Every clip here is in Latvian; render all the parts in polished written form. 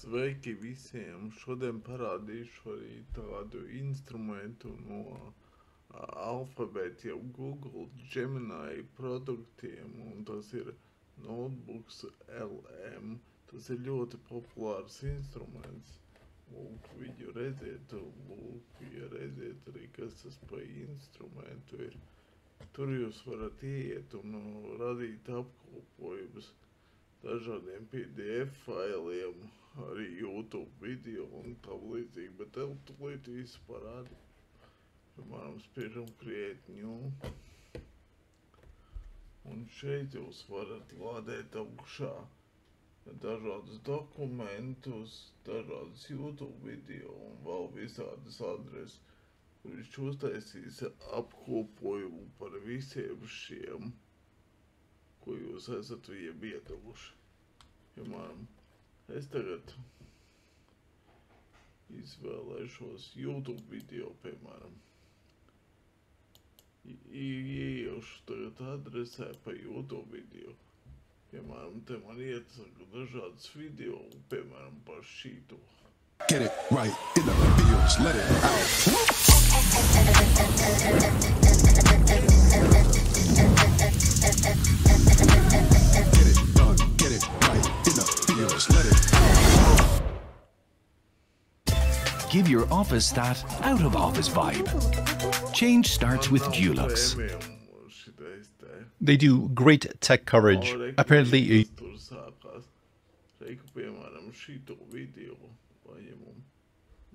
Sveiki visiem! Šodien parādīšu arī tādu instrumentu no Alphabet, jau Google Gemini produktiem, un tas ir Notebooks LM. Tas ir ļoti populārs instruments. Lūk, viņu redziet, lūk, ja redziet arī, kas tas pa instrumentu ir. Tur jūs varat iet un radīt apkopojumus dažādiem PDF failiem, arī YouTube video un tam līdzīgi, bet tev tūlīt visu parādi. Piemēram, spiežam Create New. Un šeit jūs varat lādēt augšā dažādus dokumentus, dažādus YouTube video un vēl visādas adreses, kur viņš uztaisīs apkopojumu par visiem šiem, ko jūs esat viņiem iedevuši. Piemēram, es tagad izvēlēšos YouTube video, piemēram. Ieiešu tagad adresē pa YouTube video. Piemēram, te man iesaka dažādas video, piemēram, par šīto. Get it right in the videos, let it out. Get it done, get it right in the videos, let it out. Give your office that out-of-office vibe. Change starts with Dulux. They do great tech coverage. Apparently, Tur sākās. Reiku, piemēram, šito video paņemam,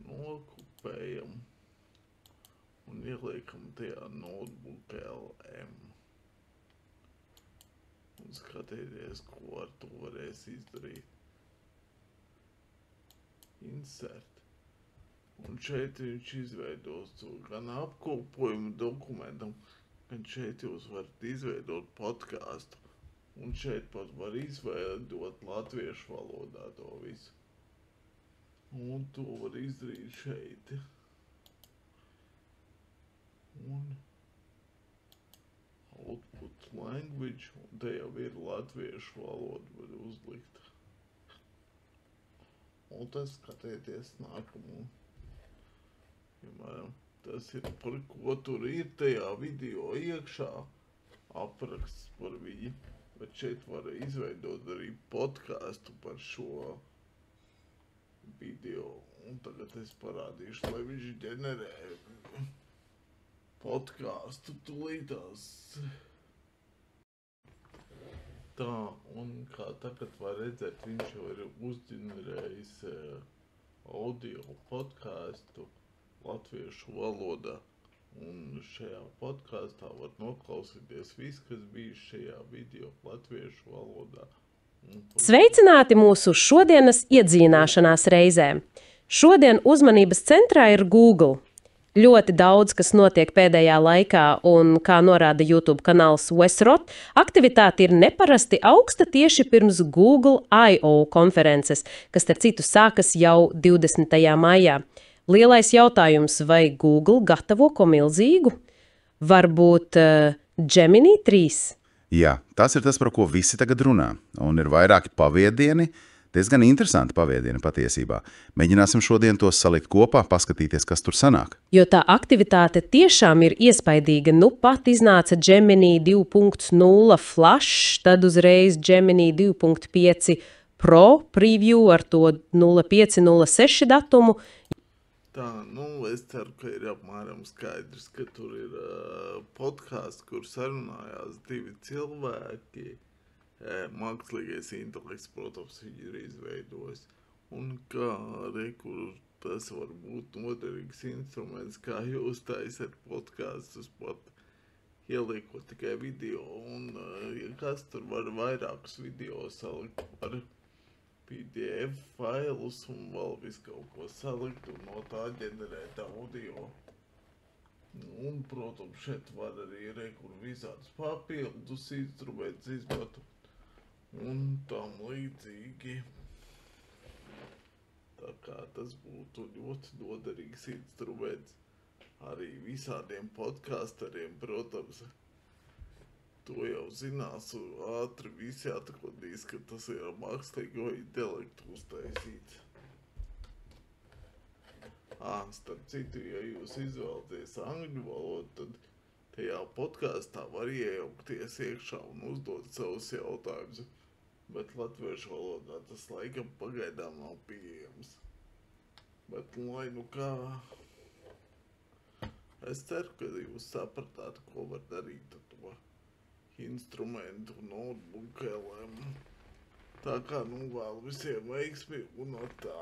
nokupējam un ieliekam tajā Notebook LM. Un skatieties, ko ar to varēs izdarīt. Insert. Un šeit viņš izveidos to gan apkopojumu dokumentam, gan šeit jūs varat izveidot podcastu. Un šeit pat var izveidot latviešu valodā to visu. Un to var izdarīt šeit. Un output language, un te jau ir latviešu valoda var uzlikt. Un tas skatieties nākamo. Piemēram, tas ir par ko tur ir tajā video iekšā, apraksts par viņu, bet šeit var izveidot arī podcastu par šo video. Un tagad es parādīšu, lai viņš ģenerē podcastu tūlītās. Tā, un kā tagad var redzēt, viņš jau ir uzģenerējis audio podcastu latviešu valodā. Un šajā podkāstā var noklausīties viss, kas bija šajā video latviešu valodā. Sveicināti mūsu šodienas iedzīvināšanās reizē. Šodien uzmanības centrā ir Google. Ļoti daudz, kas notiek pēdējā laikā, un, kā norāda YouTube kanāls Wesrot, aktivitāte ir neparasti augsta tieši pirms Google I.O. konferences, kas starp citu sākas jau 20. maijā. Lielais jautājums, vai Google gatavo ko milzīgu? Varbūt Gemini 3? Jā, tas ir tas, par ko visi tagad runā. Un ir vairāki paviedieni, diezgan interesanti paviedieni patiesībā. Mēģināsim šodien tos salikt kopā, paskatīties, kas tur sanāk. Jo tā aktivitāte tiešām ir iespaidīga. Nu pat iznāca Gemini 2.0 Flash, tad uzreiz Gemini 2.5 Pro preview ar to 0506 datumu. Tā, es ceru, ka ir apmēram skaidrs, ka tur ir podkāsts, kur sarunājās divi cilvēki. Mākslīgais intelekts, protams, viņi ir izveidojis. Un kā kur tas var būt noderīgs instruments, kā jūs taisat podkāstus pat ieliekot tikai video. Un ja kas tur var vairākus video salikt par PDF failus un vēl visu kaut ko salikt un no tā ģenerēt audio. Un, protams, šeit var arī rekur visādus papildus instrumentus izmantot un tam līdzīgi. Tā kā tas būtu ļoti noderīgs instruments arī visādiem podcasteriem, protams. To jau zinās, ātri visi atrodīs, ka tas ir mākslīgo intelektu uztaisīts. Starp citu, ja jūs izvēlaties angļu valodu, tad tajā podkāstā var iejaukties iekšā un uzdot savus jautājumus, bet latviešu valodā tas laikam pagaidām nav pieejams. Bet, lai nu kā, es ceru, ka jūs sapratāt, ko var darīt ar to instrumentu notebook LM. Tā kā, nu, vēl visiem veiksmi un no tā.